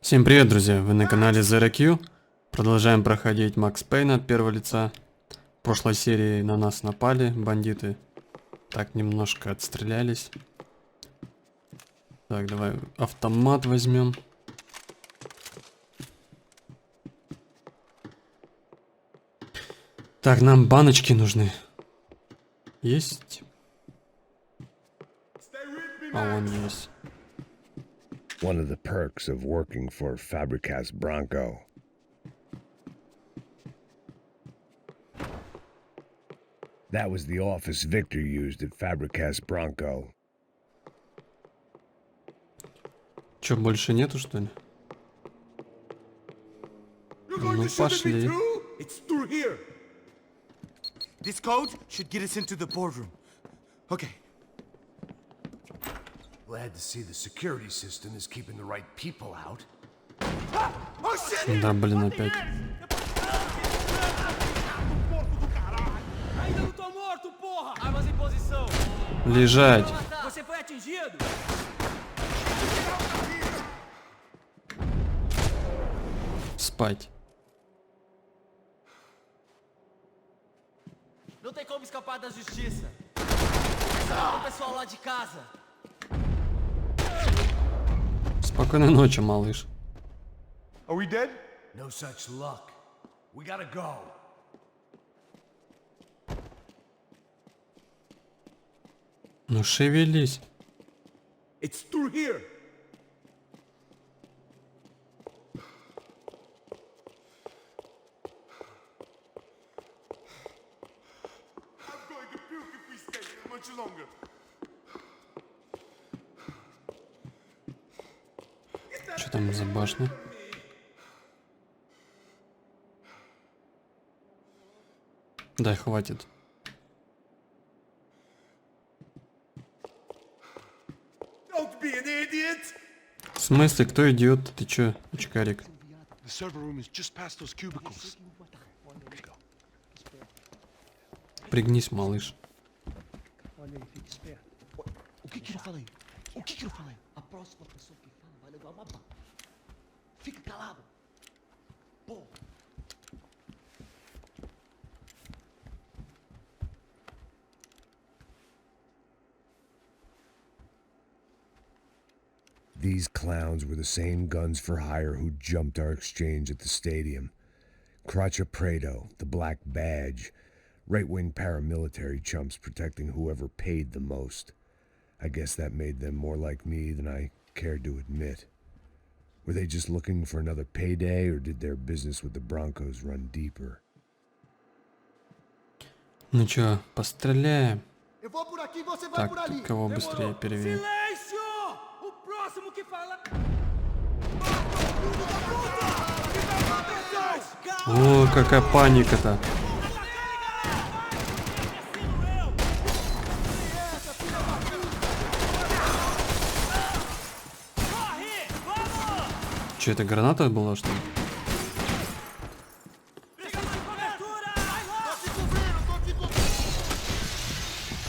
Всем привет, друзья! Вы на канале ZeroQ. Продолжаем проходить Макс Пейна от первого лица. В прошлой серии на нас напали бандиты. Так, немножко отстрелялись. Так, давай автомат возьмем. Так, нам баночки нужны. Есть? А, вон есть. One of the perks of working for Fabricas Bronco. That was the office Victor used at Fabricas Bronco. Чё, больше нету, что ли? Ну, пошли. This code should get us into the boardroom. Okay. Glad to see the security system is keeping the right people out. Да, блин, опять. Лежать. Спать. Não tem como escapar da justiça. O pessoal lá de casa. Спокойной ночи, малыш. Are we dead? No such luck. We gotta go. Ну шевелись. It's through here. I'm going to puke if we stay here much longer. Что там за башня? Да, хватит. Don't be an idiot. В смысле, кто идиот? Ты чё, очкарик? The server room is just past those cubicles. Пригнись, малыш. O que ele fala aí? O que ele fala aí? A próxima pessoa que fala vai levar uma bala. Fica calado. Pô. These clowns were the same guns for hire who jumped our exchange at the stadium. Crotcha Prado, the Black Badge, right-wing paramilitary chumps protecting whoever paid the most. I guess that made them more like me than I cared to admit. Were they just looking for another payday, or did their business with the Broncos run deeper? Ну чё, постреляем. Eu vou por aqui, você vai Так, por ali. кого быстрее перевели. Silêncio! O próximo que fala. О, какая паника-то. Че, это граната была, что ли?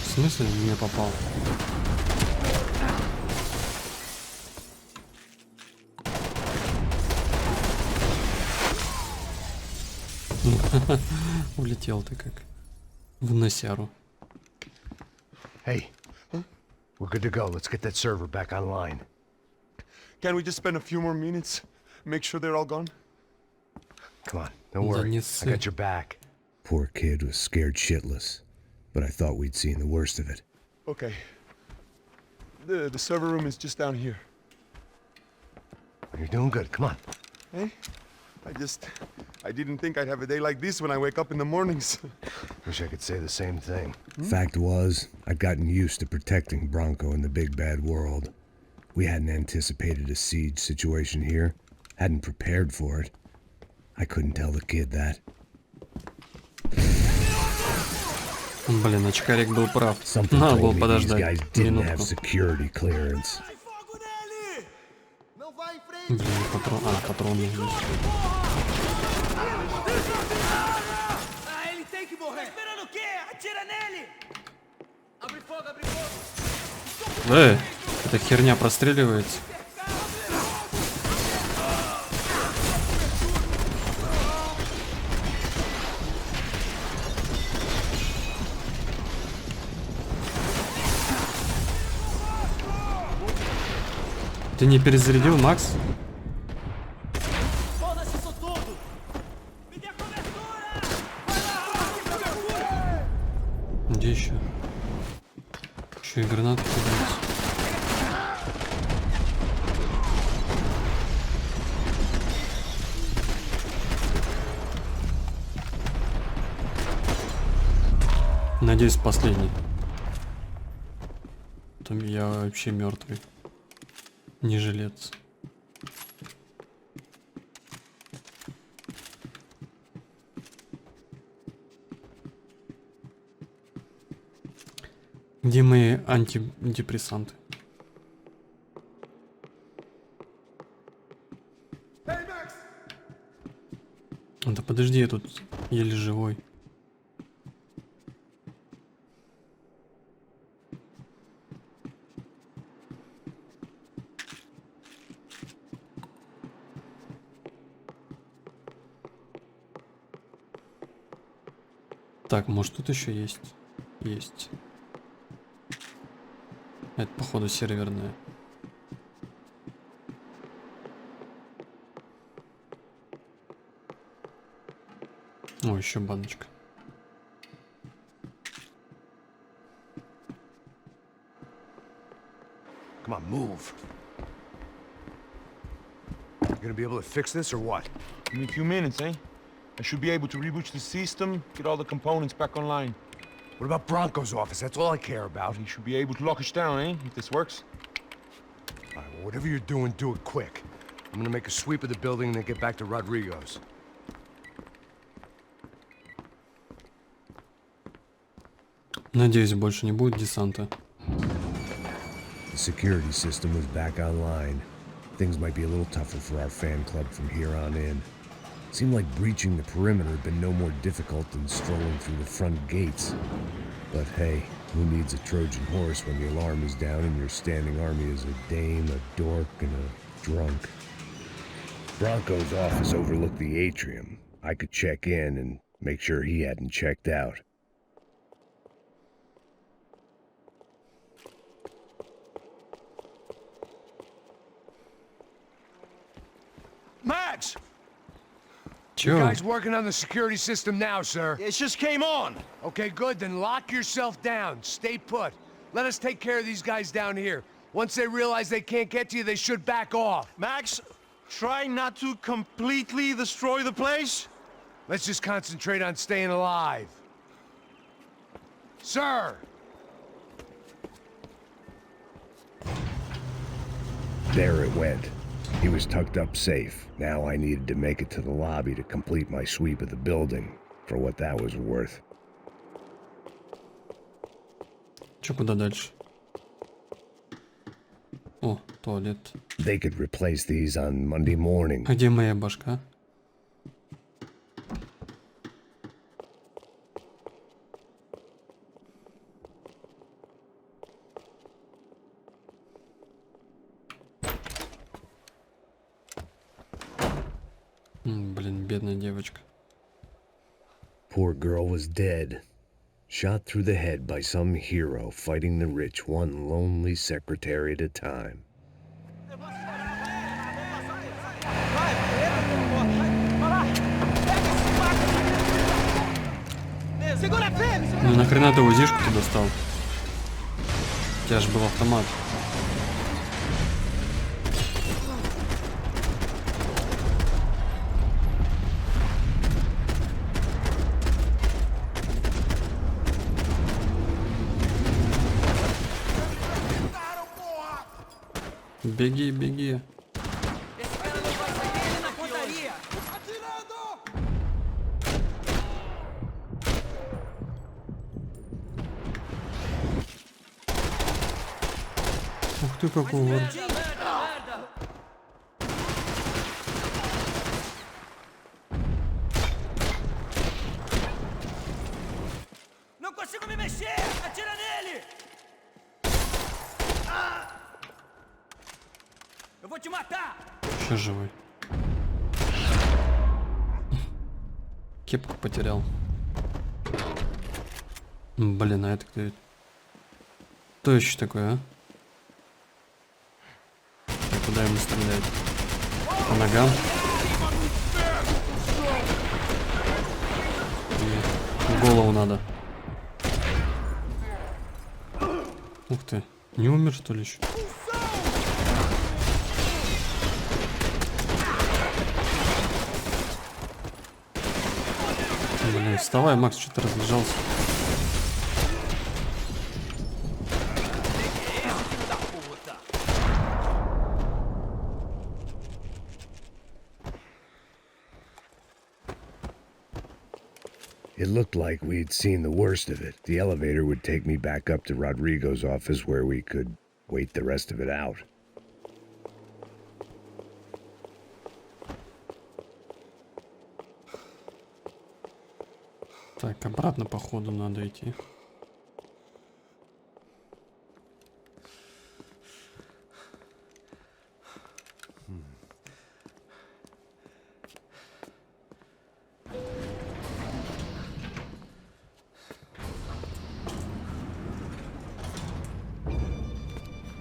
В смысле в меня попал? Улетел ты как в носяру. Hey, we're good to go. Let's get that server back online. Can't we just spend a few more minutes? Make sure they're all gone? Come on, don't worry. I got your back. Poor kid was scared shitless, but I thought we'd seen the worst of it. Okay. The server room is just down here. You're doing good. Come on. Hey? I didn't think I'd have a day like this when I wake up in the mornings. Wish I could say the same thing. Fact was, I'd gotten used to protecting Bronco in the big bad world. We hadn't anticipated a siege situation here, hadn't prepared for it. I couldn't tell the kid that. Блин, очкарик был прав. Something Надо было told me these подождать guys didn't have минутку. security clearance. Não vai em frente. Блин, патрон... А, патроны есть. Ah, ele tem que morrer. Tá esperando o quê? Atira nele. Abre fogo, abre fogo. Эта херня простреливается. Ты не перезарядил, Макс? Foda-se isso tudo! Me dê cobertura! Vai lá, cobertura! Где еще? Еще и гранаты кидаются. Надеюсь, последний. Там я вообще мертвый. Не жилец. Где мои антидепрессанты? Да подожди, я тут еле живой. Так, может тут еще есть? Есть. Это походу серверная. О, еще баночка. Come on, move. You gonna be able to fix this or what? In a few minutes, eh? I should be able to reboot the system, get all the components back online. What about Bronco's office? That's all I care about. You should be able to lock us down, eh? If this works. All right, well, whatever you're doing, do it quick. I'm gonna make a sweep of the building and then get back to Rodrigo's. Надеюсь, больше не будет десанта. The security system was back online. Things might be a little tougher for our fan club from here on in. Seemed like breaching the perimeter had been no more difficult than strolling through the front gates. But hey, who needs a Trojan horse when the alarm is down and your standing army is a dame, a dork, and a drunk? Bronco's office overlooked the atrium. I could check in and make sure he hadn't checked out. Max! Чё? You guys working on the security system now, sir? It just came on! Okay, good. Then lock yourself down. Stay put. Let us take care of these guys down here. Once they realize they can't get to you, they should back off. Max, try not to completely destroy the place. Let's just concentrate on staying alive. Sir! There it went. He was tucked up safe. Now I needed to make it to the lobby to complete my sweep of the building, for what that was worth. Чё, куда дальше? О, туалет. They could replace these on Monday morning. А где моя башка? Блин, бедная девочка. Poor girl was dead. Shot through the head by some hero fighting the rich one lonely secretary at a time. Ну нахрена ты УЗИшку-то достал? У тебя же был автомат. Беги, беги. Ух ты, какой вор. Não consigo me mexer! Atira nele! Eu vou te matar! Еще живой. Кепку потерял. Блин, а это кто это? Кто еще такой, а? куда ему стрелять? По ногам? Или в голову надо? Ух ты, не умер что ли еще? Блин, вставай, Макс, что ты разбежался? It looked like we'd seen the worst of it. The elevator would take me back up to Rodrigo's office where we could wait the rest of it out. Так, обратно по ходу надо идти.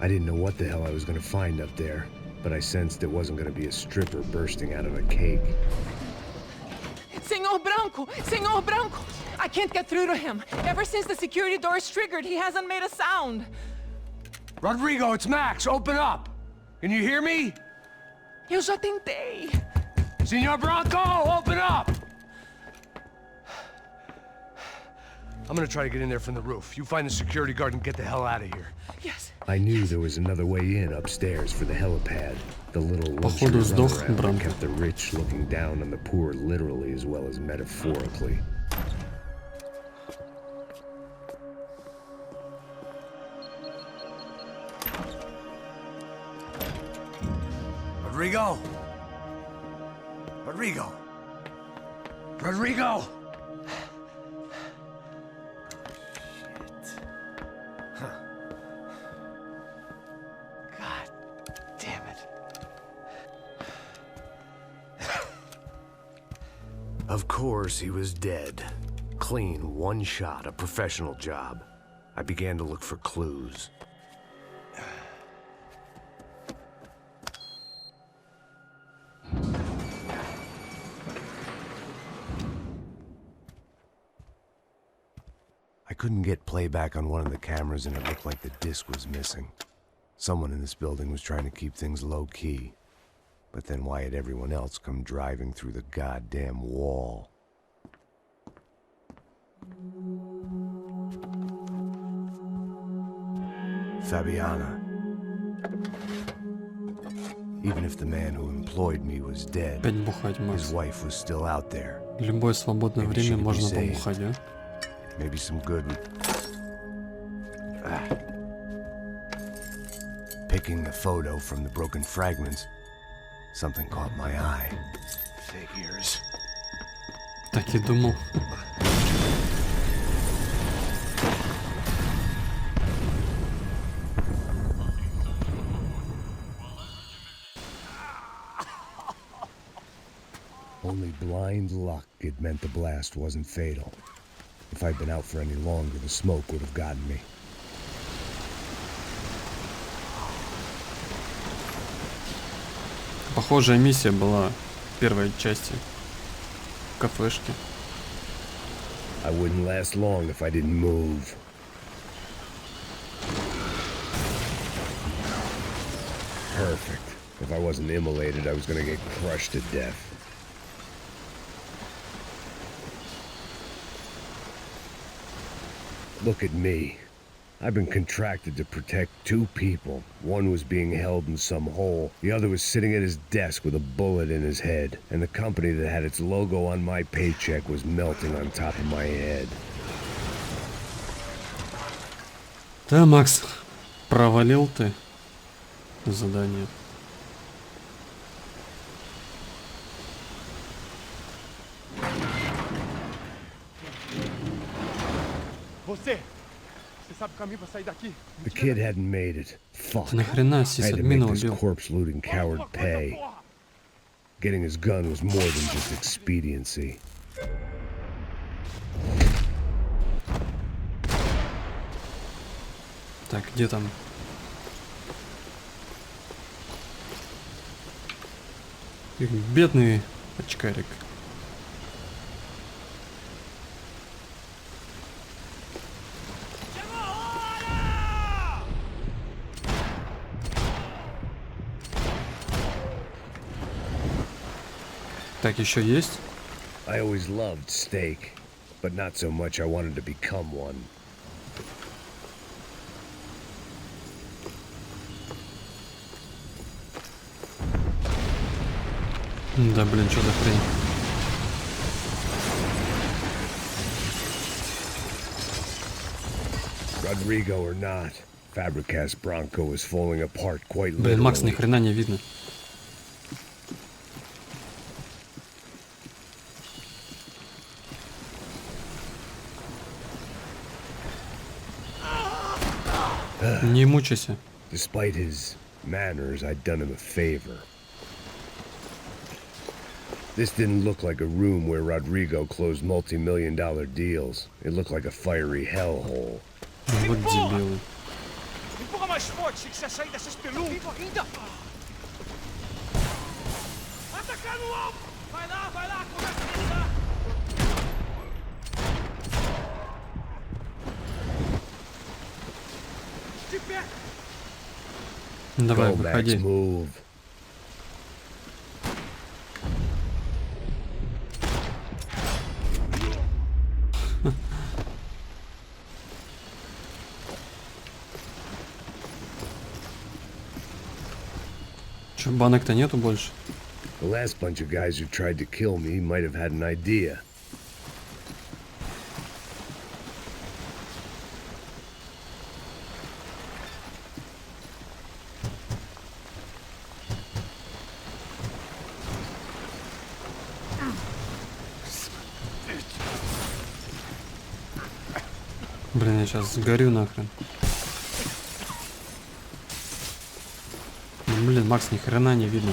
I didn't know what the hell I was going to find up there, but I sensed it wasn't going to be a stripper bursting out of a cake. Senor Branco! Senor Branco! I can't get through to him. Ever since the security door is triggered, he hasn't made a sound. Rodrigo, it's Max. Open up. Can you hear me? Eu já tentei. Senor Branco, open up! I'm gonna try to get in there from the roof. You find the security guard and get the hell out of here. Yes. I knew there was another way in upstairs for the helipad. The little luxury Походу сдох runaround that Бранко. kept the rich looking down on the poor literally as well as metaphorically. Rodrigo? Rodrigo? Rodrigo? God damn it. Of course, he was dead. Clean, one shot, a professional job. I began to look for clues. I couldn't get playback on one of the cameras and it looked like the disc was missing. Someone in this building was trying to keep things low-key. But then why had everyone else come driving through the goddamn wall? Fabiana. Even if the man who employed me was dead, Опять бухать, his Макс. wife was still out there. В любое свободное Maybe время she could be можно saved. побухать, а? Maybe some good. Picking the photo from the broken fragments, something caught my eye. Figures. Так и думал. Only blind luck it meant the blast wasn't fatal. If I'd been out for any longer, the smoke would have gotten me. Похожая миссия была в первой части. В кафешке. I wouldn't last long if I didn't move. Perfect. If I wasn't immolated, I was gonna get crushed to death. Look at me. I've been contracted to protect two people. One was being held in some hole. The other was sitting at his desk with a bullet in his head. And the company that had its logo on my paycheck was melting on top of my head. Да, Макс, провалил ты задание. Você sabe o caminho pra sair daqui? The kid hadn't made it. Fuck. Нахрена I had to make сисадмина this убил? corpse-looting coward pay. Getting his gun was more than just expediency. Так, где там? Бедный очкарик. Так, еще есть? I always loved steak, but not so much I wanted to become one. Да, блин, что за хрень? Rodrigo or not, Fabricas Bronco is falling apart quite Блин, Макс, ни literally. хрена не видно. Не мучайся. Despite his manners, I'd done him a favor. This didn't look like a room where Rodrigo closed multi-million-dollar deals. It looked like a fiery hellhole. Вот дебилы. Empurra mais forte, se quiser sair dessa espelunca. Ainda. Atacar no alto! Vai lá, começa a pisar. De pé! Давай, Go, Max, выходи. move. Че, банок-то нету больше? The last bunch of guys who tried to kill me might have had an idea. Блин, я сейчас сгорю нахрен. Блин, Макс, ни хрена не видно.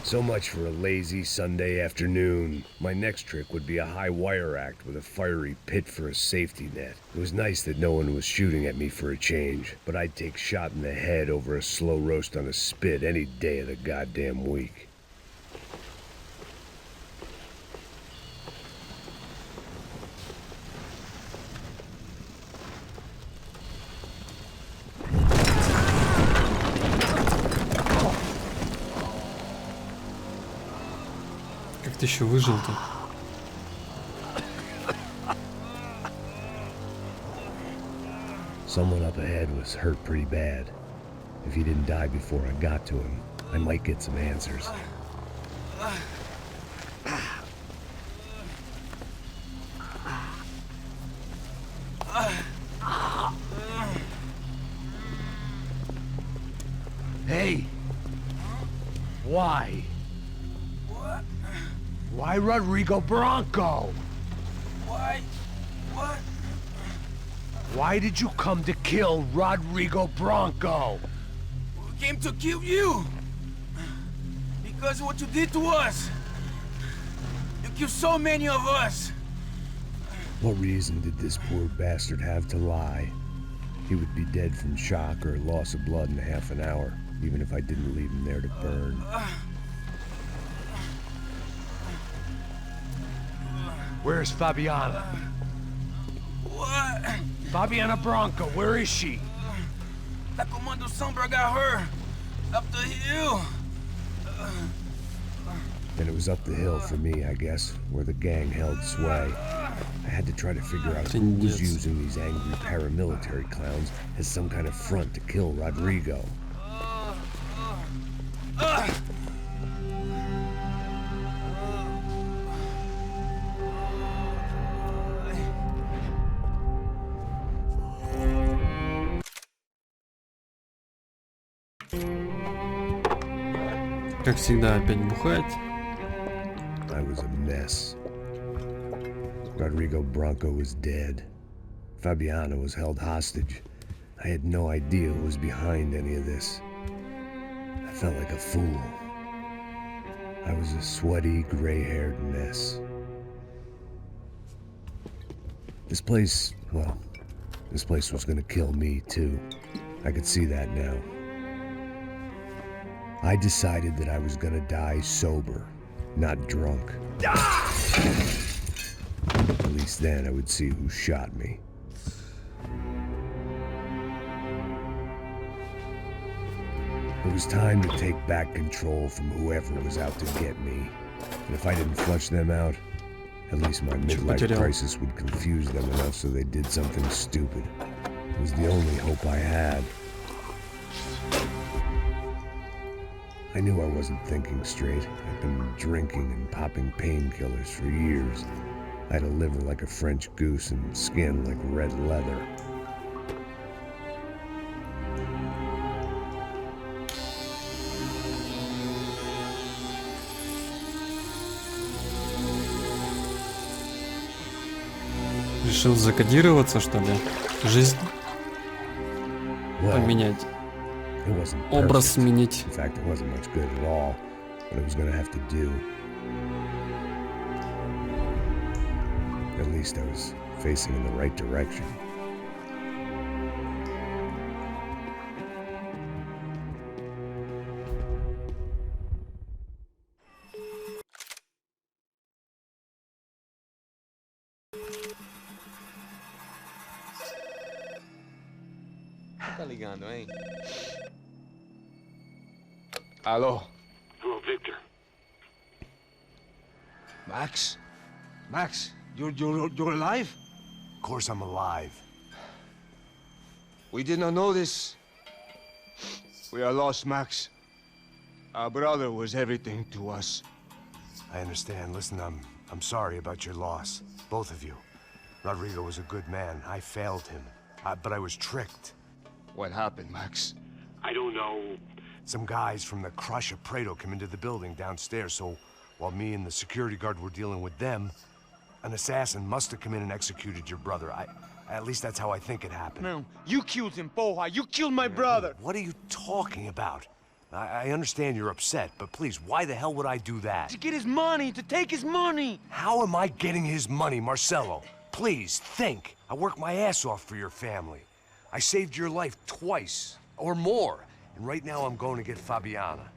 So much for a lazy Sunday afternoon. My next trick would be a high wire act with a fiery pit for a safety net. It was nice that no one was shooting at me for a change, but I'd take shot in the head over a slow roast on a spit any day of the goddamn week. Как ты еще выжил-то? Someone up ahead was hurt pretty bad. If he didn't die before I got to him, I might get some answers. Hey! Why? What? Why Rodrigo Bronco? Why? What? Why did you come to kill Rodrigo Bronco? We came to kill you! Because of what you did to us! You killed so many of us! What reason did this poor bastard have to lie? He would be dead from shock or loss of blood in half an hour, even if I didn't leave him there to burn. Where's Fabiana? What? Fabiana Bronco, where is she? That Commando Sombra got her! Up the hill! Then it was up the hill for me, I guess, where the gang held sway. I had to try to figure out who was using these angry paramilitary clowns as some kind of front to kill Rodrigo. Как всегда, опять бухать. I was a mess. Rodrigo Bronco was dead. Fabiana was held hostage. I had no idea who was behind any of this. I felt like a fool. I was a sweaty, gray-haired mess. This place, well, this place was gonna kill me too. I could see that now. I decided that I was gonna die sober, not drunk. At least then I would see who shot me. It was time to take back control from whoever was out to get me. And if I didn't flush them out, at least my midlife crisis would confuse them enough so they did something stupid. It was the only hope I had. I knew I wasn't thinking straight. I'd been drinking and popping painkillers for years. I had a liver like a French goose and skin like red leather. Решил закодироваться, что ли? Жизнь поменять. Образ сменить. In fact, it wasn't much good at all, but it was gonna have to do. At least I was facing in the right direction. Tá ligando, hein? Alô? Hello, Victor. Max? Max, you're alive? Of course I'm alive. We did not know this. We are lost, Max. Our brother was everything to us. I understand. Listen, I'm sorry about your loss. Both of you. Rodrigo was a good man. I failed him. But I was tricked. What happened, Max? I don't know. Some guys from the Matушкой-природой came into the building downstairs, so while me and the security guard were dealing with them, an assassin must have come in and executed your brother. At least that's how I think it happened. No, you killed him, Boha. You killed my brother. What are you talking about? I understand you're upset, but please, why the hell would I do that? To get his money, to take his money. How am I getting his money, Marcelo? Please, think. I worked my ass off for your family. I saved your life twice, or more. And right now I'm going to get Fabiana.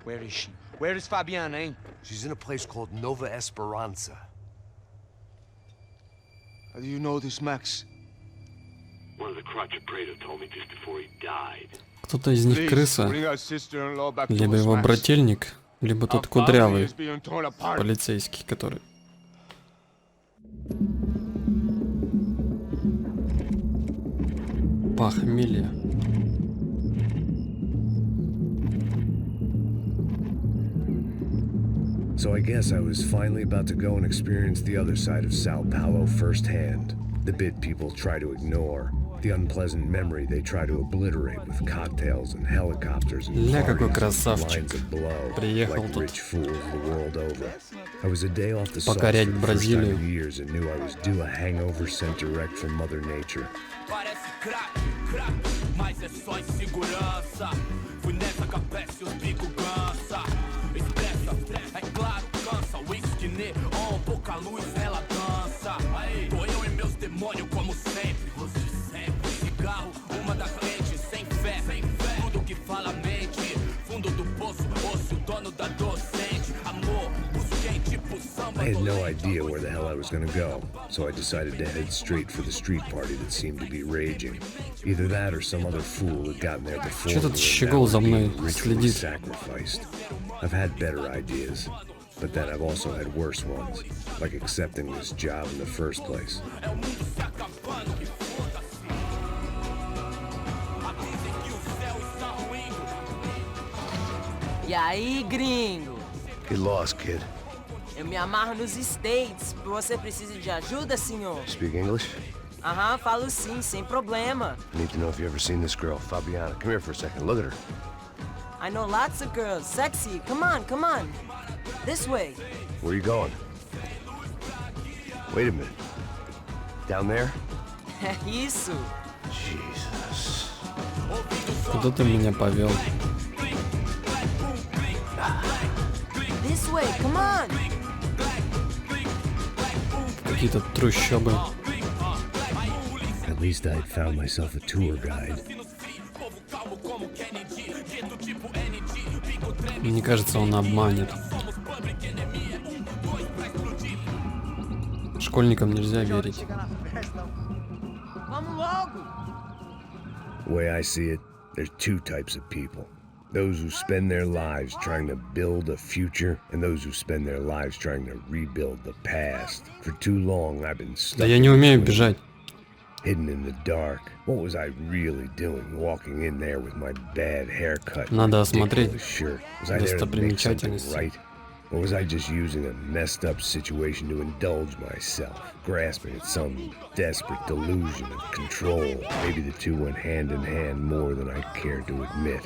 Where is she? Where is Fabiana, eh? She's in a place called Nova Esperanza. How do you know this, Max? One of the Matушкой-природой told me just before he died. Кто-то из них крыса, либо его брательник, либо тот кудрявый полицейский, который... Похмелье. So I guess I was finally about to go and experience the other side of Sao Paulo firsthand. The bit people try to ignore. The unpleasant memory they try to obliterate with cocktails and helicopters and parties and lines of blow, like rich fools the world over. I was a day off the sauce for the first time in years and knew I was due a hangover sent direct from Mother Nature. I had no idea where the hell I was gonna go, so I decided to head straight for the street party that seemed to be raging. Either that or some other fool had gotten there before me and now ritually sacrificed. I've had better ideas, but then I've also had worse ones, like accepting this job in the first place. E aí, gringo? Get lost, kid. Eu me amarro nos States. Você precisa de ajuda, senhor? Speak English? Aham, falo sim, sem problema. I need to know if you've ever seen this girl, Fabiana. Come here for a second. Look at her. I know lots of girls. Sexy. Come on, come on. This way. Where are you going? Wait a minute. Down there? Isso. Jesus. Куда ты меня повел? This way, come on. Какие-то трущобы. At least I'd found myself a tour guide. Мне кажется, он обманет. Школьникам нельзя верить. The way I see it, there's two types of people. Those who spend their lives trying to build a future, and those who spend their lives trying to rebuild the past. For too long, I've been stuck. Да я не умею бежать. Hidden in the dark. What was I really doing, walking in there with my bad haircut? Надо осмотреть Was I there to make something right? Or was I just using a messed up situation to indulge myself, grasping at some desperate delusion of control? Maybe the two went hand in hand more than I cared to admit.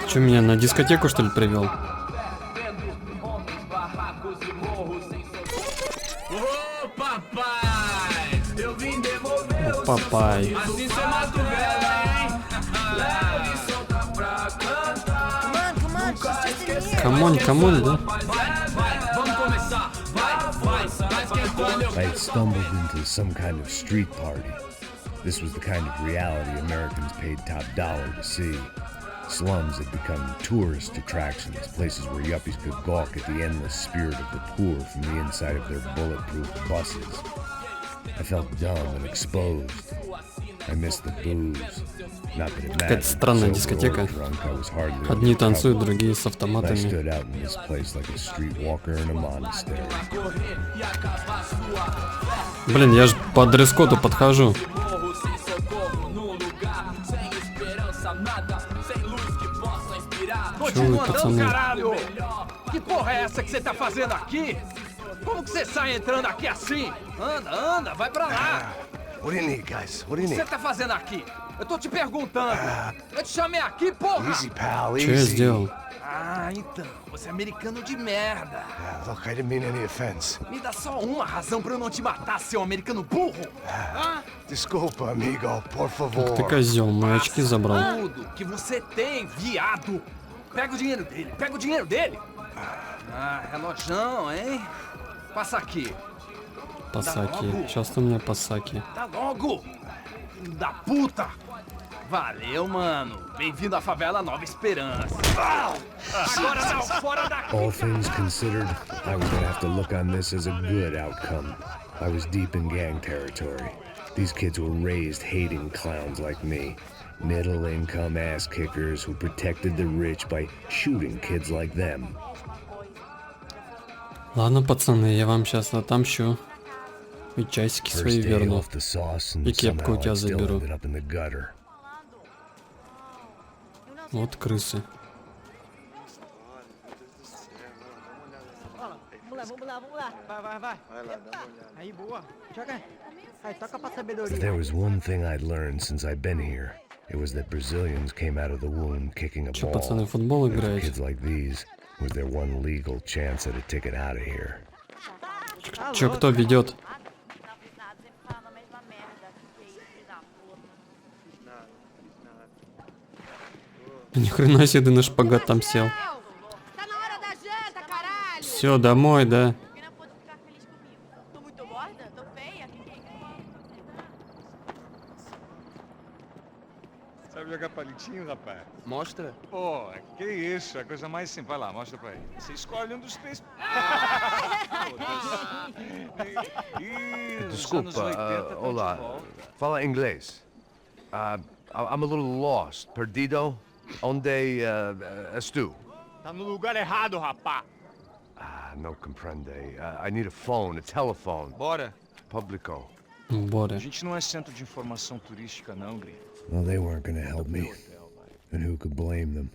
Че, меня на дискотеку, что ли, привел? О, папай. Камон, да? I had stumbled into some kind of street party. This was the kind of reality Americans paid top dollar to see. Slums had become tourist attractions, places where yuppies could gawk at the endless spirit of the poor from the inside of their bulletproof buses. I felt dumb and exposed. I missed the booze. Not that it mattered. Какая-то странная дискотека. Одни танцуют, другие с автоматами. I stood out in this place like a streetwalker in a monastery. Блин, я же по дресс-коду подхожу. Чё вы, пацаны? Que porra é essa que você tá fazendo aqui? Como que você sai entrando aqui assim? Anda, vai pra lá. What do you need, guys? What do you O que need? você tá fazendo aqui? Eu tô te perguntando. Eu te chamei aqui, porra. Easy, pal, Чё я easy. сделал? Ah, então. Você é americano de merda. Look, I didn't mean any offense. Me dá só uma razão pra eu não te matar, seu americano burro. Desculpa, amigo, por favor. Ты козел, мои очки забрал. Tudo que você tem, viado. Pega o dinheiro dele. Ah, relojão, hein? Passa aqui. Пасаки. Сейчас у меня пасаки. Tá logo. Filho da puta. Valeu, mano. Bem-vindo à favela Nova Esperança. Agora não, fora daqui. All things considered, I was gonna have to look on this as a good outcome. I was deep in gang territory. These kids were raised hating clowns like me. Middle-income ass-kickers who protected the rich by shooting kids like them. Ладно, пацаны, я вам сейчас отомщу. И часики свои First day верну. off the sauce, and И кепку у somehow тебя I still заберу. ended up in the gutter. Вот крысы. Vamos lá. Vai. Aí, boa. Joga. Aí, toca pra If sabedoria. there was one thing I'd learned since I've been here, it was that Brazilians came out of the womb kicking a Чё, ball. пацаны, в футбол And for играете? kids like these was their one legal chance at a ticket out of here. Чё, кто ведет? Ни хрена себе, ты на шпагат там сел. Все, домой, да? Sabe jogar palitinho, rapaz? Mostra. Pô, que isso, a coisa mais simples. Vai lá, mostra pra ele. Você escolhe um dos três. Ih, os anos 80 Desculpa, tão de olá. volta. Fala inglês. I'm a little lost. Perdido? Onde estou? Tá no lugar errado, rapá. No comprende. I need a phone, a telephone. Bora. Publico. Бора. A gente não é centro de informação turística, não, Gri. Well, they weren't gonna help me. And who could blame them?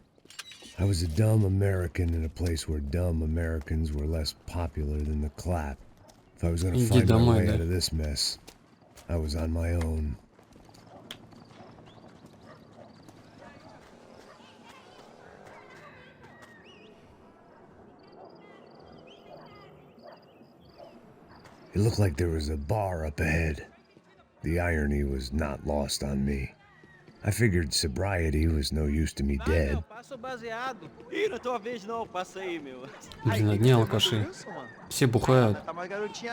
I was a dumb American in a place where dumb Americans were less popular than the clap. If I was gonna Иди find my домой, way да. out of this mess, I was on my own. It looked like there was a bar up ahead. The irony was not lost on me. I figured sobriety was no use to me dead. Блин, одни алкаши. Все бухают.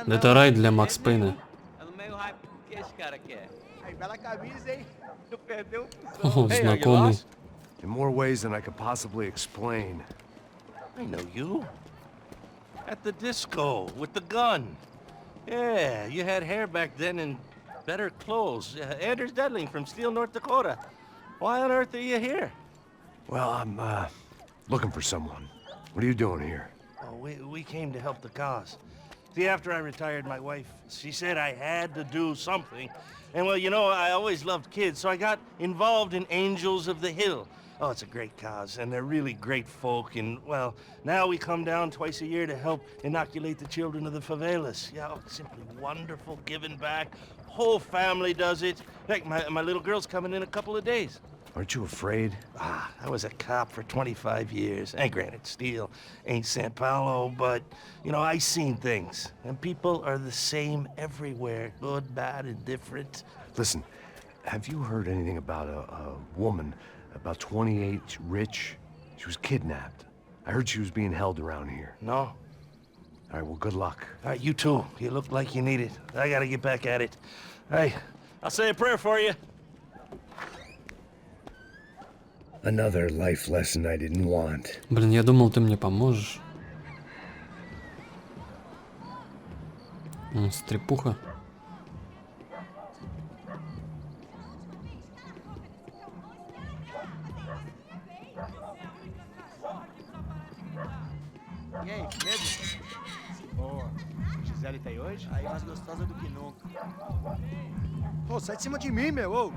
Да это рай для Макс Пейна. О, знакомый. In more ways than I could possibly explain. I know you. At the disco, with the gun. Yeah, you had hair back then and better clothes. Anders Dudling from Steele, North Dakota. Why on earth are you here? Well, I'm, looking for someone. What are you doing here? Oh, we came to help the cause. See, after I retired, my wife, she said I had to do something. And, well, you know, I always loved kids, so I got involved in Angels of the Hill. Oh, it's a great cause, and they're really great folk, and, well, now we come down twice a year to help inoculate the children of the favelas. Yeah, oh, it's simply wonderful, giving back. Whole family does it. Heck, my little girl's coming in a couple of days. Aren't you afraid? Ah, I was a cop for 25 years. And granted, Steele ain't San Paulo, but, you know, I seen things. And people are the same everywhere. Good, bad, indifferent. Listen, have you heard anything about a woman, about 28, rich? She was kidnapped. I heard she was being held around here. No. All right, well, good luck. All right, you too. You look like you need it. I gotta get back at it. Hey, I'll say a prayer for you. Another life lesson I didn't want. Блин, я думал, ты мне поможешь. Стрепуха. E aí, beleza? Boa. Gisele tá aí hoje? Aí, mais gostosa do que nunca. Pô, sai de cima de mim, meu, ô!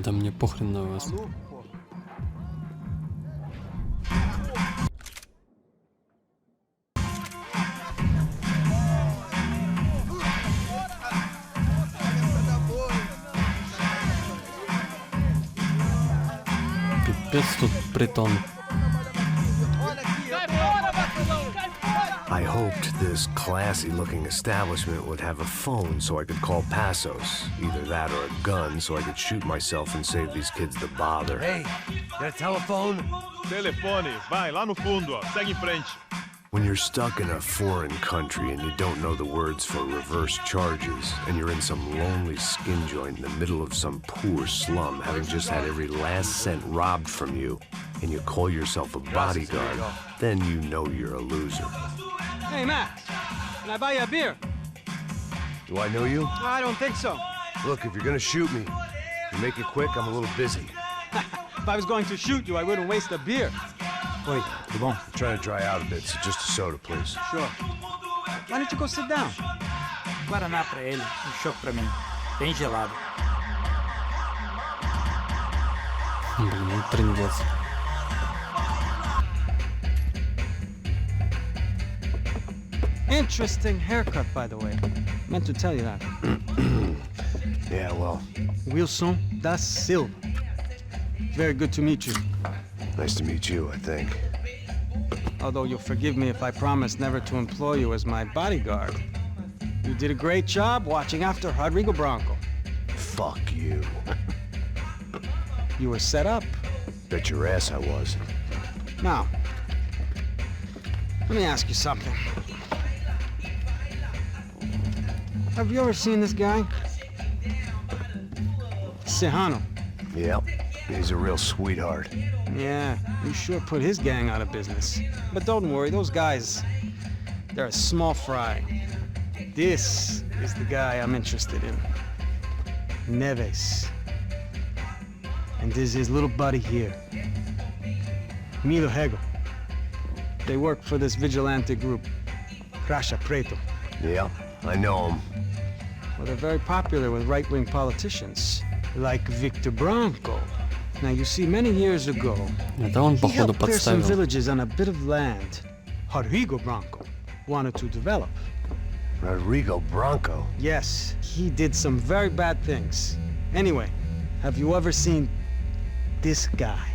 Да мне похрен на вас. Пипец тут притон. I hoped this classy-looking establishment would have a phone so I could call Passos. Either that or a gun so I could shoot myself and save these kids the bother. Hey, got a telephone? Telefone, vai lá no fundo, ó. Segue em frente. When you're stuck in a foreign country and you don't know the words for reverse charges, and you're in some lonely skin joint in the middle of some poor slum, having just had every last cent robbed from you, and you call yourself a bodyguard, then you know you're a loser. Hey, Max, can I buy you a beer? Do I know you? I don't think so. Look, if you're gonna shoot me, you make it quick, I'm a little busy. If I was going to shoot you, I wouldn't waste a beer. Oi, tudo bom? I'm trying to dry out a bit, so just a soda, please. Sure. Why don't you go sit down? Guaraná pra ele, chopp pra mim. Bem gelado. Блин, трындец. Interesting haircut, by the way. Meant to tell you that. Yeah, well. Wilson da Silva. Very good to meet you. Nice to meet you, I think. Although you'll forgive me if I promise never to employ you as my bodyguard. You did a great job watching after Rodrigo Branco. Fuck you. You were set up. Bet your ass I was. Now, let me ask you something. Have you ever seen this guy? Sejano. Yep, he's a real sweetheart. Yeah, you sure put his gang out of business. But don't worry, those guys, they're a small fry. This is the guy I'm interested in. Neves. And this is his little buddy here. Milo Hegel. They work for this vigilante group, Crasha Preto. Yeah, I know him. Well, they're very popular with right-wing politicians, like Victor Branco. Now, you see, many years ago, Это он, he походу, helped clear some подставил. villages on a bit of land Rodrigo Branco wanted to develop. Rodrigo Branco? Yes, he did some very bad things. Anyway, have you ever seen this guy?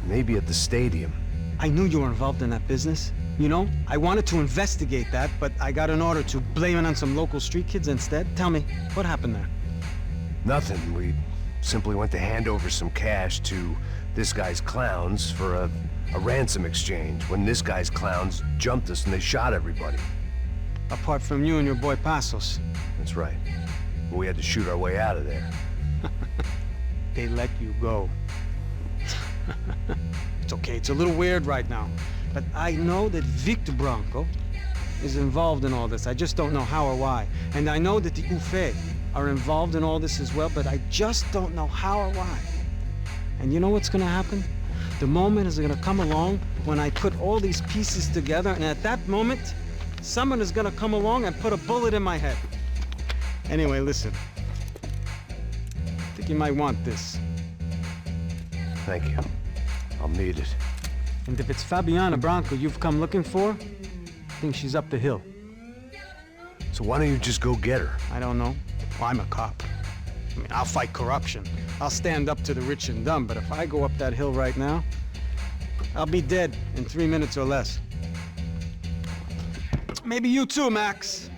Maybe at the stadium. I knew you were involved in that business. You know, I wanted to investigate that, but I got an order to blame it on some local street kids instead. Tell me, what happened there? Nothing. We simply went to hand over some cash to this guy's clowns for a ransom exchange when this guy's clowns jumped us and they shot everybody. Apart from you and your boy Passos. That's right. We had to shoot our way out of there. They let you go. It's okay, it's a little weird right now. But I know that Victor Branco is involved in all this. I just don't know how or why. And I know that the Ufé are involved in all this as well, but I just don't know how or why. And you know what's gonna happen? The moment is gonna come along when I put all these pieces together, and at that moment, someone is gonna come along and put a bullet in my head. Anyway, listen. I think you might want this. Thank you. I'll need it. And if it's Fabiana Branco you've come looking for, I think she's up the hill. So why don't you just go get her? I don't know. Well, I'm a cop. I mean, I'll fight corruption. I'll stand up to the rich and dumb, but if I go up that hill right now, I'll be dead in 3 minutes or less. Maybe you too, Max.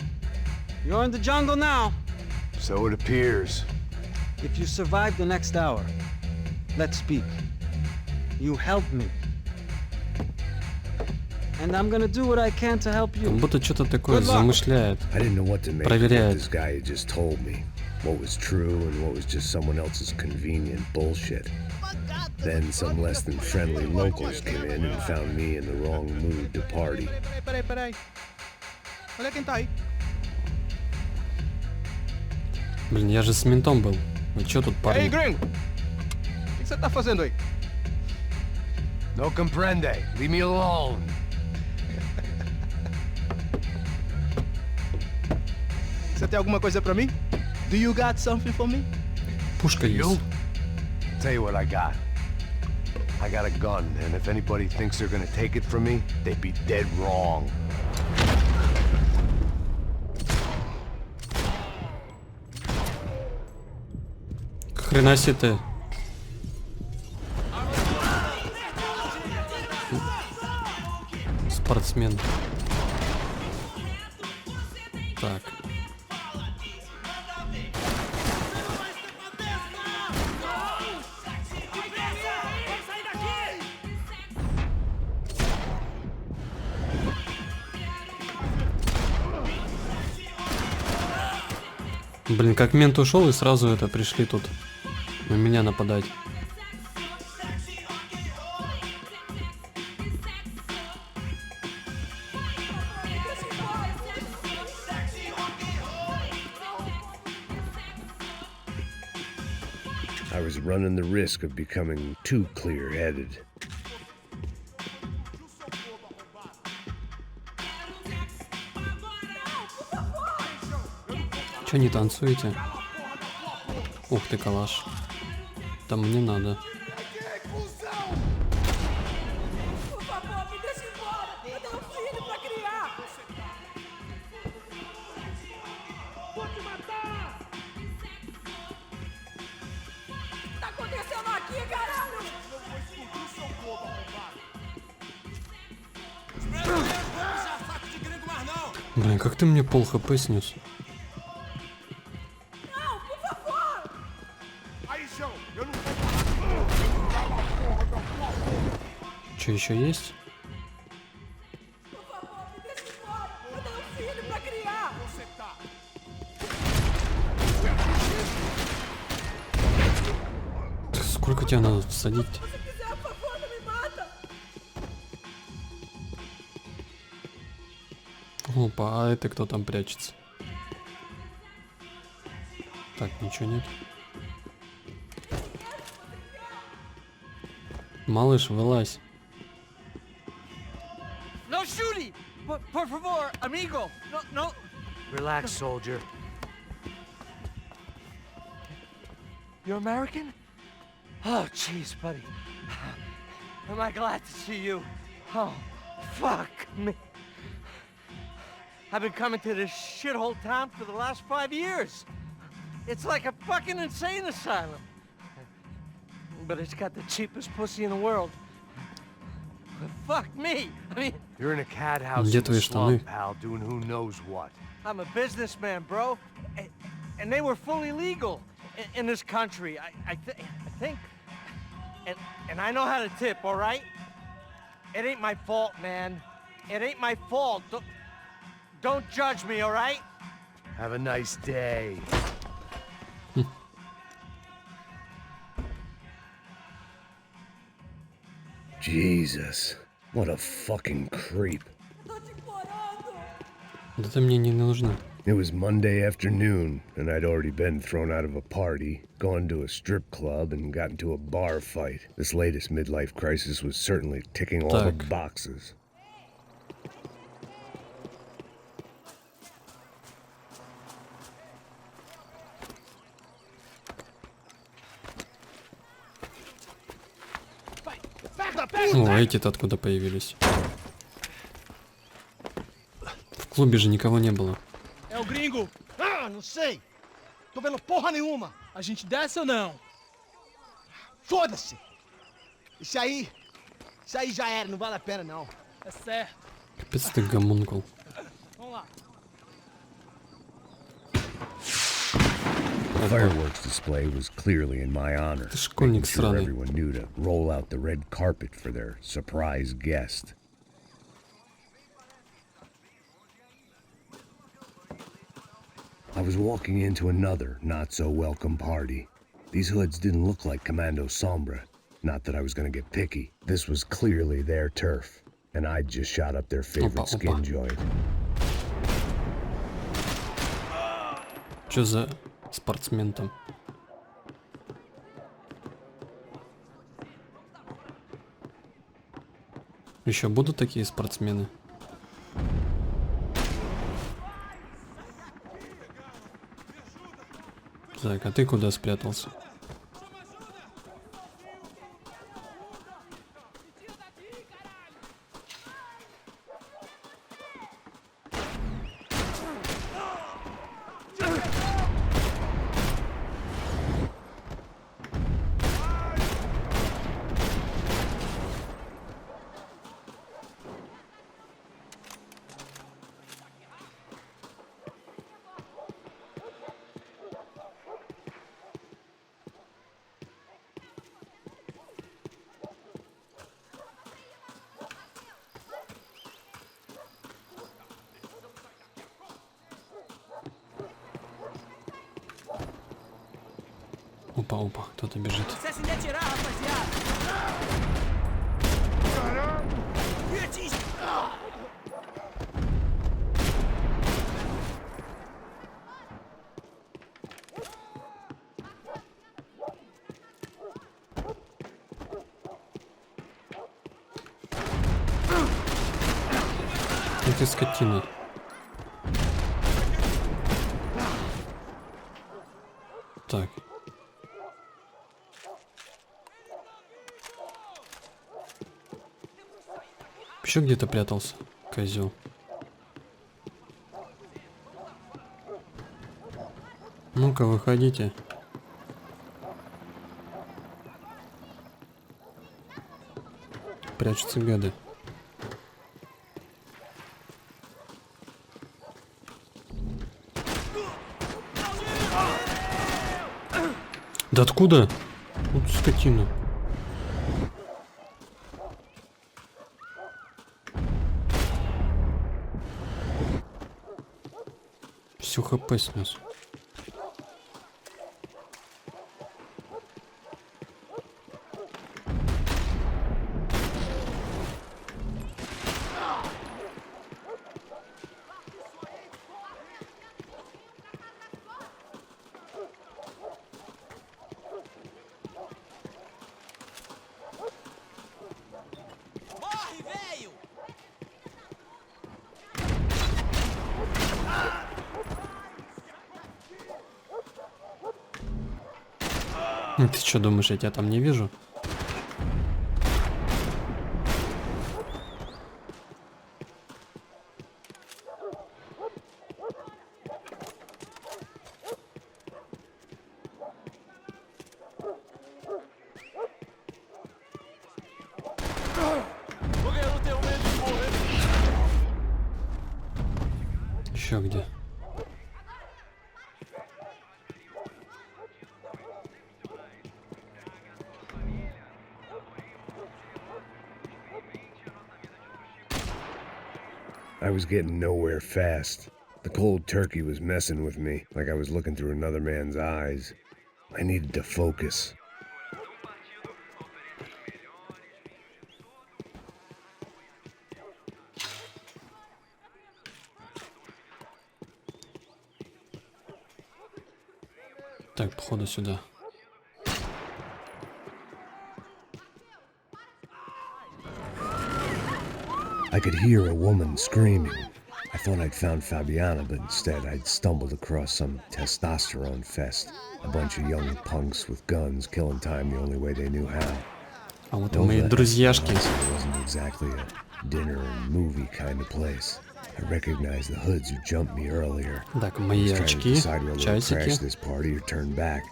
You're in the jungle now. So it appears. If you survive the next hour, let's speak. You help me. And I'm gonna do what I can to help you. Как будто что-то такое замышляет. I didn't know what to make of what Проверяет. this guy had just told me. What was true and what was just someone else's convenient bullshit. Then some less than friendly locals came in and found me in the wrong mood to party. Блин, я же с ментом был. Вы чё тут, парни? Ei, gringo! O que você tá fazendo aí? No comprende. Leave me alone. Você tem alguma coisa pra mim? Do you got something for me? Пушка есть. Tell you what I got. I got a gun, and if anybody thinks they're gonna take it from me, they'd be dead wrong. Хрена себе ты. Спортсмен. Так. Блин, как мент ушел и сразу это пришли тут на меня нападать. I was running the risk of becoming too clear-headed. Чё не танцуете? Ух ты, калаш. Там мне надо. Блин, как ты мне пол хп снес? Что еще есть? Сколько тебя надо садить? Опа, а это кто там прячется? Так, ничего нет. Малыш, вылазь. No shooting! Por favor, amigo! No. Relax, soldier. You're American? Oh, jeez, buddy. Am I glad to see you? Oh, fuck me. I've been coming to this shithole town for the last 5 years. It's like a fucking insane asylum. But it's got the cheapest pussy in the world. Fuck me. I mean, You're in a cat house Где in твои the штаны? slum, pal, doing who knows what. I'm a businessman, bro. And they were fully legal. in this country. I think, and I know how to tip, all right? It ain't my fault, man. It ain't my fault. Don't judge me, all right? Have a nice day. Jesus, what a fucking creep. Это мне не нужно. It was Monday afternoon, and I'd already been thrown out of a party, gone to a strip club, and got into a bar fight. This latest midlife crisis was certainly ticking all the boxes. О, эти-то откуда появились? В клубе же никого не было. É o gringo. Ah, não sei. Tô vendo porra nenhuma. A gente desce ou não? Foda-se. Isso aí já era, não vale a pena não. É certo. Капец ты гомункул. Vamos lá. The fireworks display was clearly in my honor, making sure everyone knew to roll out the red carpet for their surprise guest. I was walking into another not-so-welcome party. These hoods didn't look like Commando Sombra. Not that I was going to get picky. This was clearly their turf, and I'd just shot up their favorite skin joint. Чё за спортсмен там? Еще будут такие спортсмены? Так, а ты куда спрятался? Опа, кто-то бежит. Ну ты скотина. Так. Еще где-то прятался, козел. Ну-ка, выходите. Прячутся гады. Да откуда? Вот скотина. Все хп снес. Ты что думаешь, я тебя там не вижу? Еще где? I was getting nowhere fast. The cold turkey was messing with me, like I was looking through another man's eyes. I needed to focus. Так, походу сюда. I could hear a woman screaming. I thought I'd found Fabiana, but instead I'd stumbled across some testosterone fest. A bunch of young punks with guns killing time the only way they knew how. А вот мои друзьяшки. It wasn't exactly a dinner and movie kind of place. I recognized the hoods who jumped me earlier. Так, мои очки, часики. Crash this party or turn back.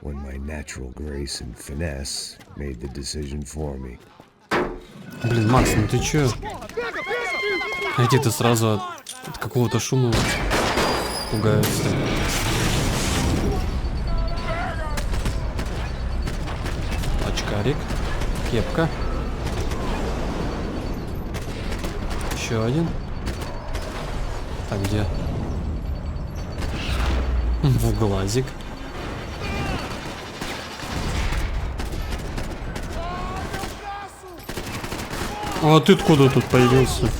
When my natural grace and finesse made the decision for me. Блин, Макс, ну ты чё? Эти-то сразу от какого-то шума пугаются. Очкарик, кепка. Еще один. А где? В глазик. А ты откуда тут появился?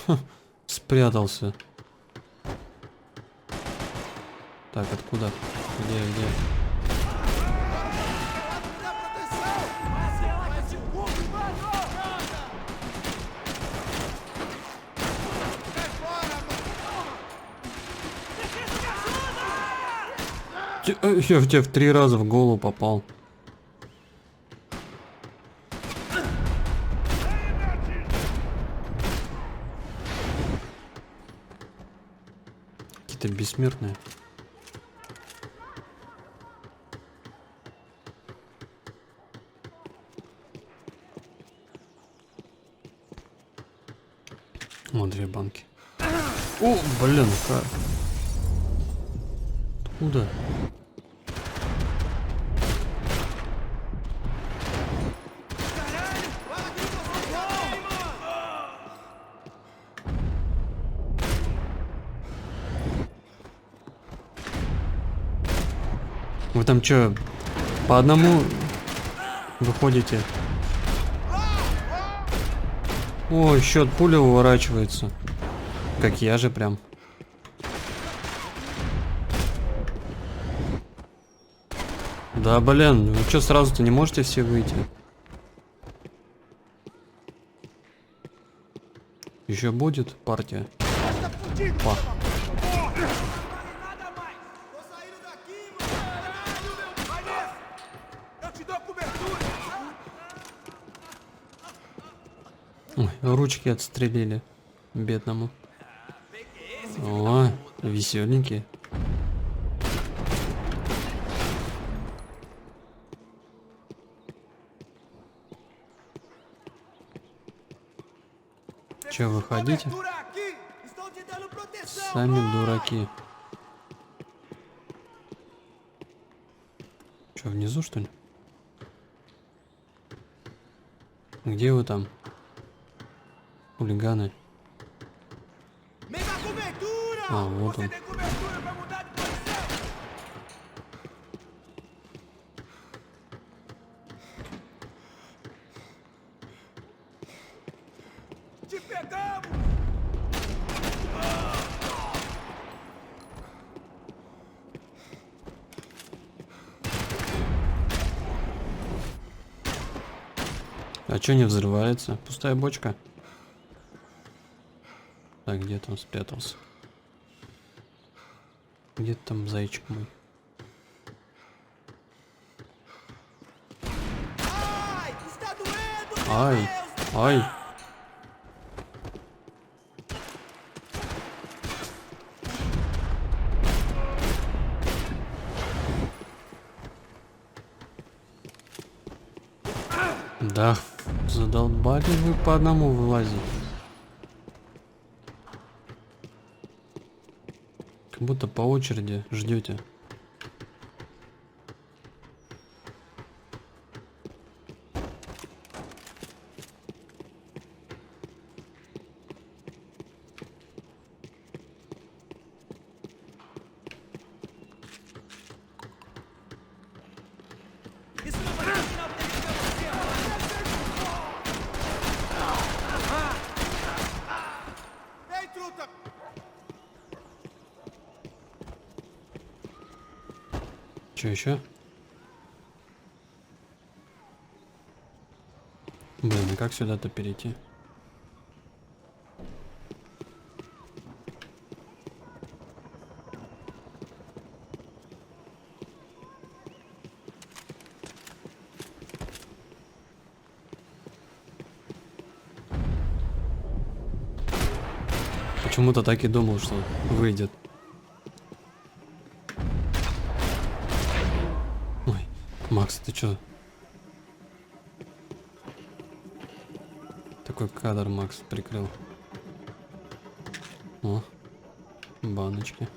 Ха, спрятался. Так, откуда? Где? Я в тебя в 3 раза в голову попал. Какие-то бессмертные. О, 2 банки. О, блин, как? Откуда? Вы там чё, по одному выходите? О, еще от пули уворачивается. Как я же прям. Да, блин, вы чё сразу-то не можете все выйти? Еще будет партия? Па. Ой, ручки отстрелили бедному. О, веселенькие. Че, выходите? Сами дураки. Че, внизу, что ли? Где вы там? Хулиганы. А, вот он. А чё не взрывается? Пустая бочка. Так, где там спрятался? Где там зайчик мой? Ай, ай. Да, задолбали вы по одному вылазить. Как будто по очереди ждете. Че еще? Блин, а как сюда-то перейти? Почему-то так и думал, что выйдет. Ой, Макс, ты чё? Такой кадр Макс прикрыл. О, баночки.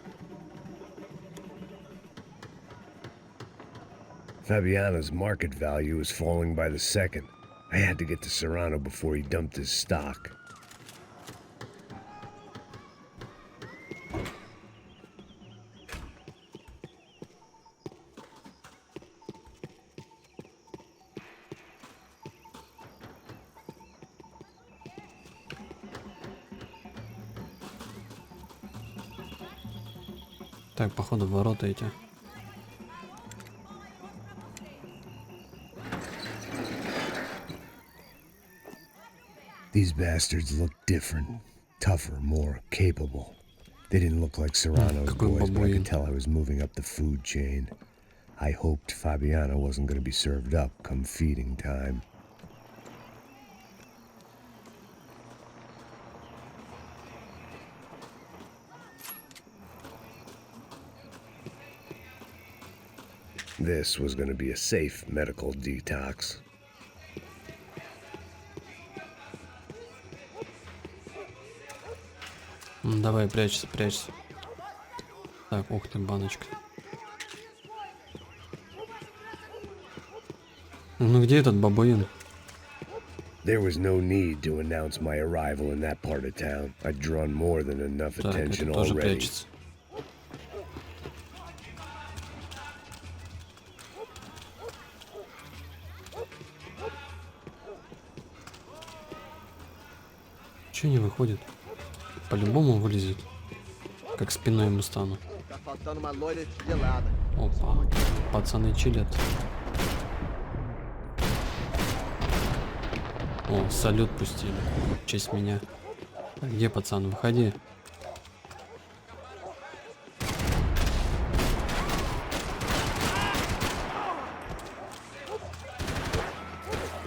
Fabiana's market value is falling by the second. I had to get to Serrano before he dumped his stock. Так, походу, ворота эти. These bastards look different, tougher, more capable. They didn't look like Serrano's boys, but I could tell I was moving up the food chain. I hoped Fabiana wasn't going to be served up come feeding time. This was going to be a safe medical detox. Давай, прячься, прячься. Так, ух ты, баночка. Ну где этот бабуин? There was no need to announce my arrival in that part of town. I'd drawn more than enough attention already. Че не выходит? По-любому вылезет. Как спиной ему стану. Опа. Пацаны чилят. О, салют пустили. В честь меня. Где пацан? Выходи.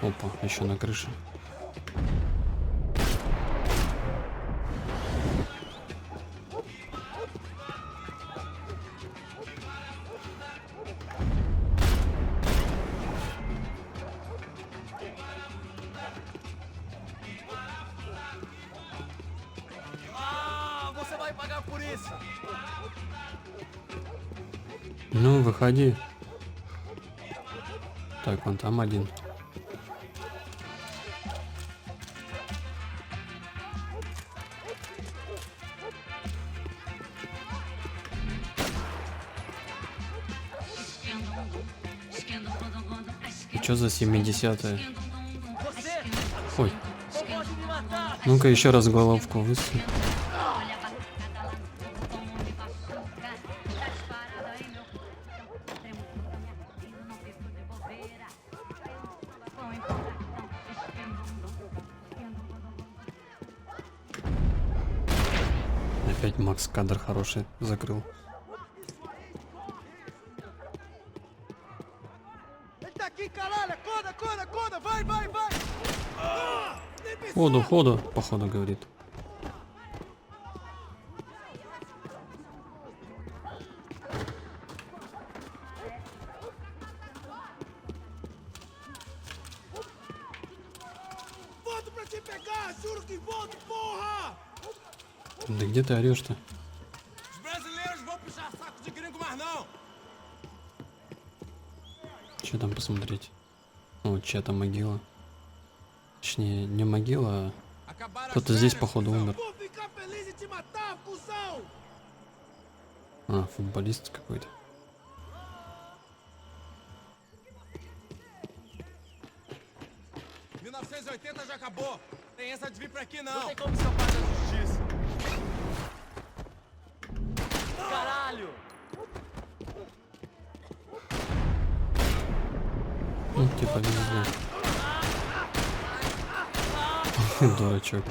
Опа, еще на крыше. Ну, выходи. Так, вон там один. Что за 70-е? Ой. Ну-ка еще раз головку высунь. Опять Макс кадр хороший закрыл. Ходу, ходу, походу говорит. Да где ты орешь-то? Что там посмотреть? О, чья-то могила. Точнее, не могила, а кто-то здесь, походу, умер. А, футболист какой-то. Ну, типа везде. Дурачок.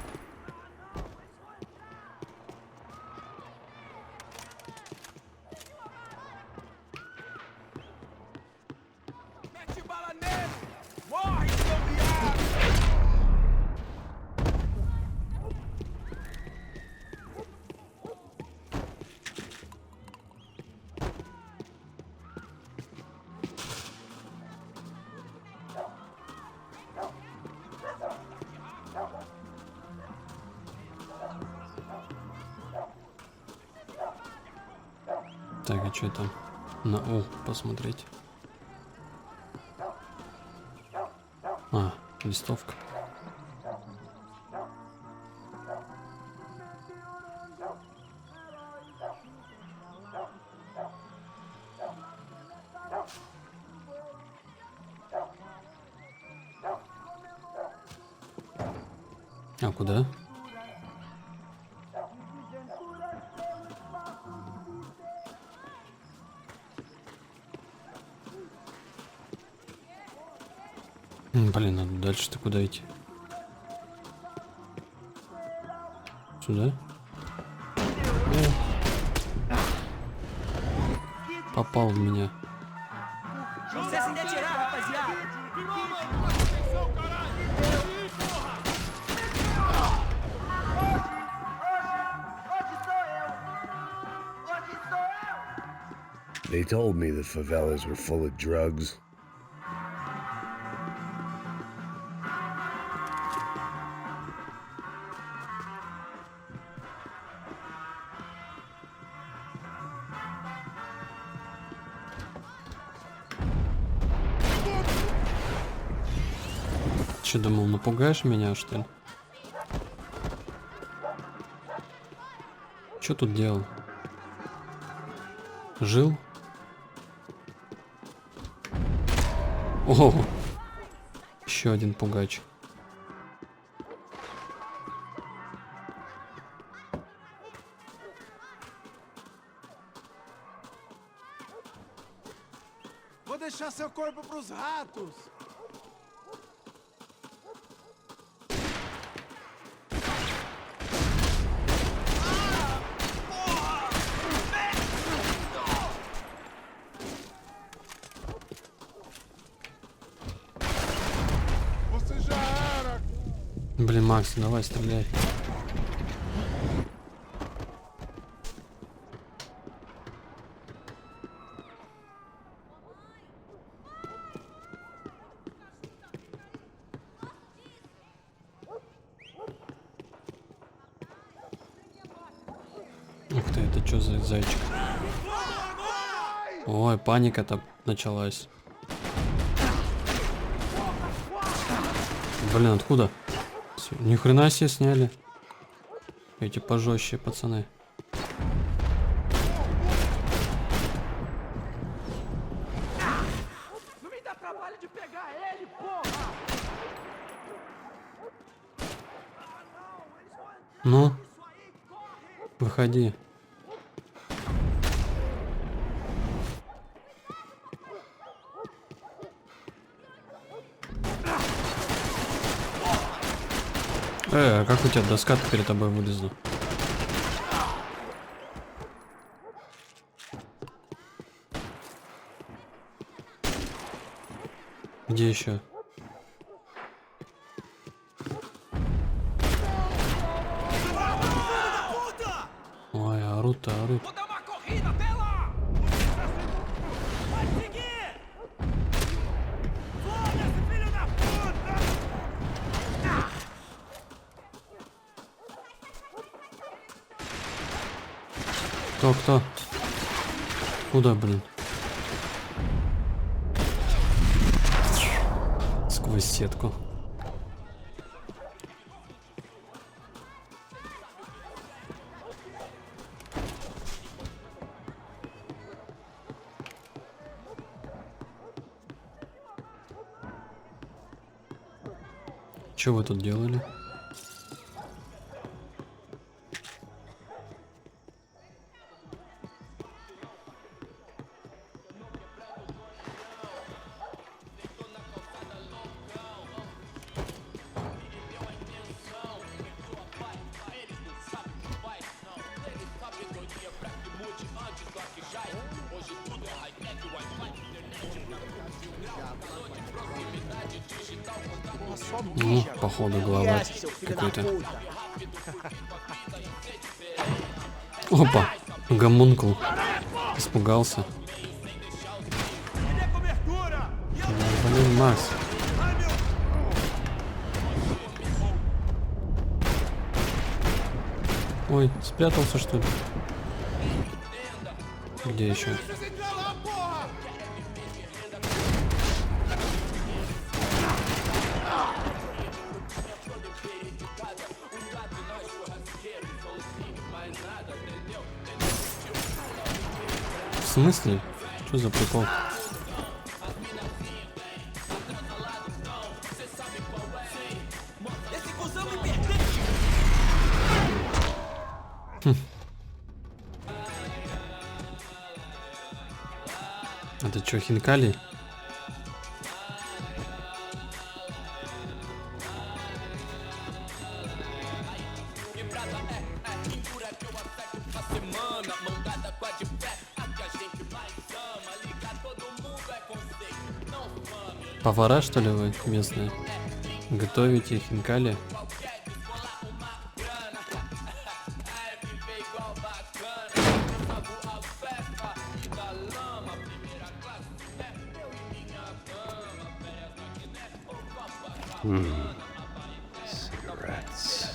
Так, а что там? На О посмотреть. А, листовка. А куда? Блин, надо дальше-то куда идти? Сюда? Попал в меня. They told me the favelas were full of drugs. Че, думал, напугаешь меня, что ли? Че тут делал? Жил? О, еще один пугач. Vou deixar seu corpo pros ratos. Блин, Макс, давай стреляй. Ух ты, это что за зайчик? Ой, паника-то началась. Блин, откуда? Ни хрена себе сняли. Эти пожестче пацаны. Ну, выходи. А как у тебя доска-то перед тобой вылезла? Где еще? Ой, орут-то, орут. Кто? Куда, блин? Сквозь сетку. Что вы тут делали? Ну, походу, глава какой-то. Опа, гомункул. Испугался. Да, блин, Макс. Ой, спрятался, что ли? Где еще? В смысле? Что за прикол? Это что, хинкали? Повара, что ли, вы местные? Готовите хинкали? Cigarettes.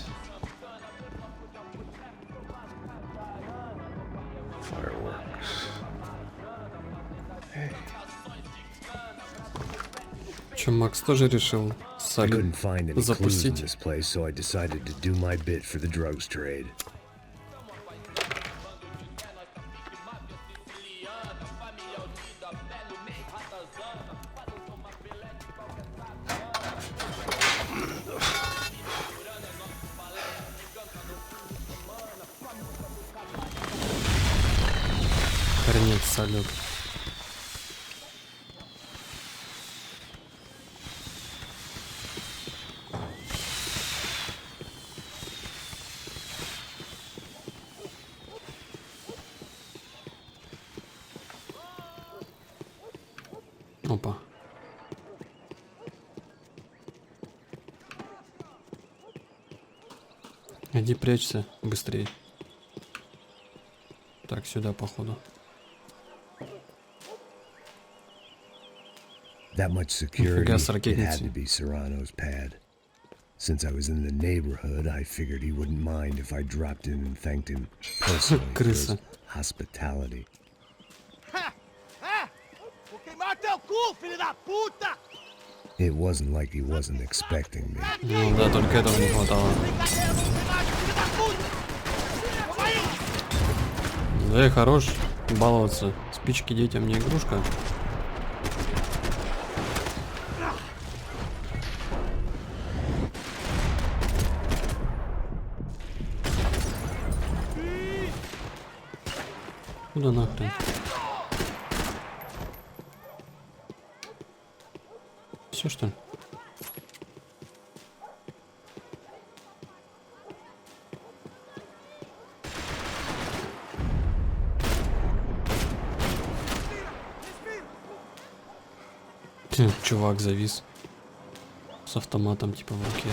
Fireworks. Hey. Чё, Макс тоже решил салют запустить? So I decided to do my bit for the drugs trade. Хренеть салют. Опа. Иди прячься быстрее. Так, сюда, походу. That much security, it had to be Serrano's pad. Since I was in the neighborhood, I figured he wouldn't mind if I dropped in and thanked him personally for his hospitality. It wasn't like he wasn't expecting me. Ну да, только этого не хватало. Да и хорош баловаться. Спички детям не игрушка. Куда нахрен? Все, что ли? Чувак завис с автоматом типа в руке.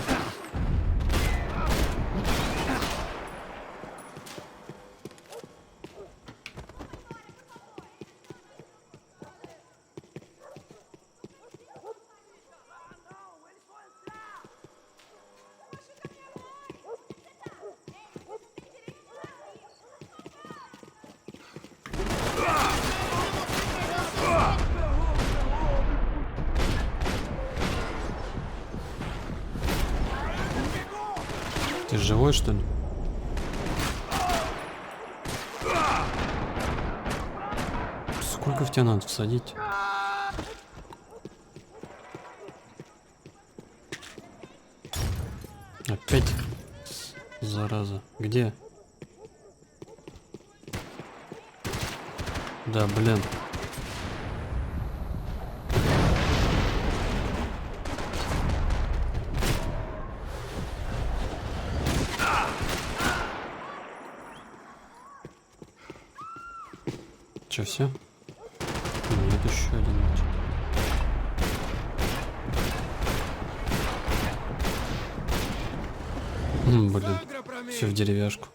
Ты живой, что ли? Сколько в тебя надо всадить? Опять? Зараза. Где? Да, блин. Че, все? Нет, еще один. Блин, все в деревяшку.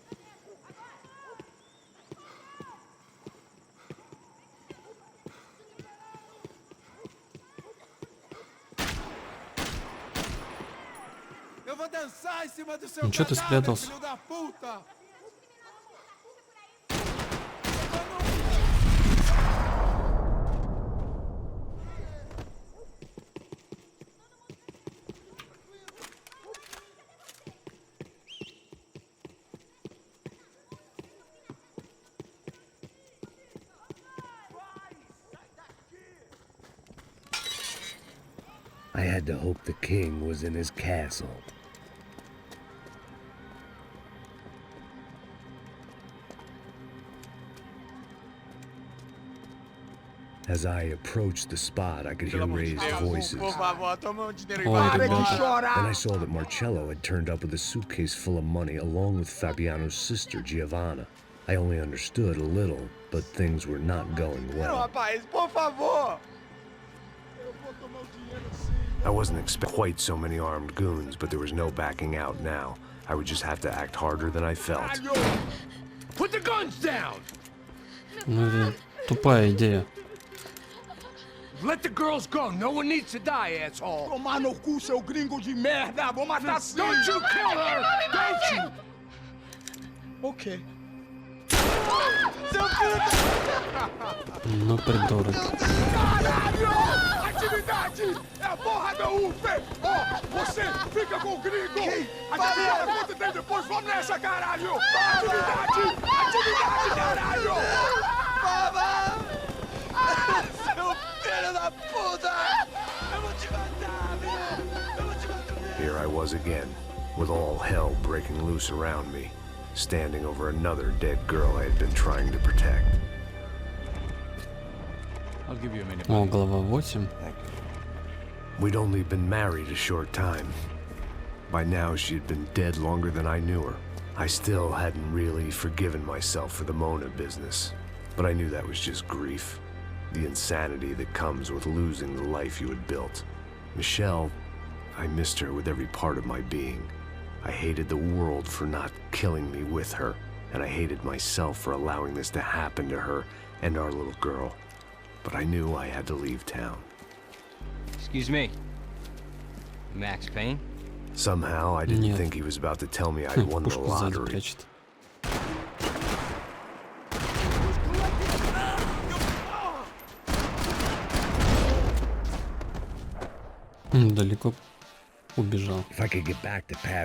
Ну чё ты спрятался? I had to hope the king was in his castle. As I approached the spot, I could hear raised voices. Then I saw that Marcello had turned up with a suitcase full of money along with Fabiano's sister, Giovanna. I only understood a little, but things were not going well. I wasn't expecting quite so many armed goons, but there was no backing out now. I would just have to act harder than I felt. Put the guns down! Ну это тупая идея. Let the girls go. No one needs to die, asshole. Tomar no cu, seu gringo de merda. Vou matar sim. Don't you kill her! Don't you? Okay. Ну придурок. Caralho! Atividade! É a porra da UF! Ó, você fica com o gringo! Atividade, quanto tem depois? Vamos nessa, caralho! Atividade! Atividade, caralho! Baba! Seu filho da puta! Eu vou te matar, meu! Eu vou te matar! Here I was again, with all hell breaking loose around me, standing over another dead girl I had been trying to protect. I'll give you a minute. О, глава 8. We'd only been married a short time. By now, she had been dead longer than I knew her. I still hadn't really forgiven myself for the Mona business, but I knew that was just grief. The insanity that comes with losing the life you had built. Michelle, I missed her with every part of my being. I hated the world for not killing me with her, and I hated myself for allowing this to happen to her and our little girl. But I knew I had to leave town. Excuse me. Max Payne? Somehow, I didn't think he was about to tell me I'd won the lottery. Далеко убежал.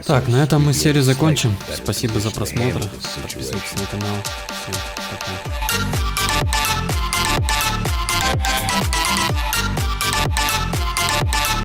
Так, на этом мы серию закончим. Спасибо за просмотр. Подписывайтесь на канал. Всем пока.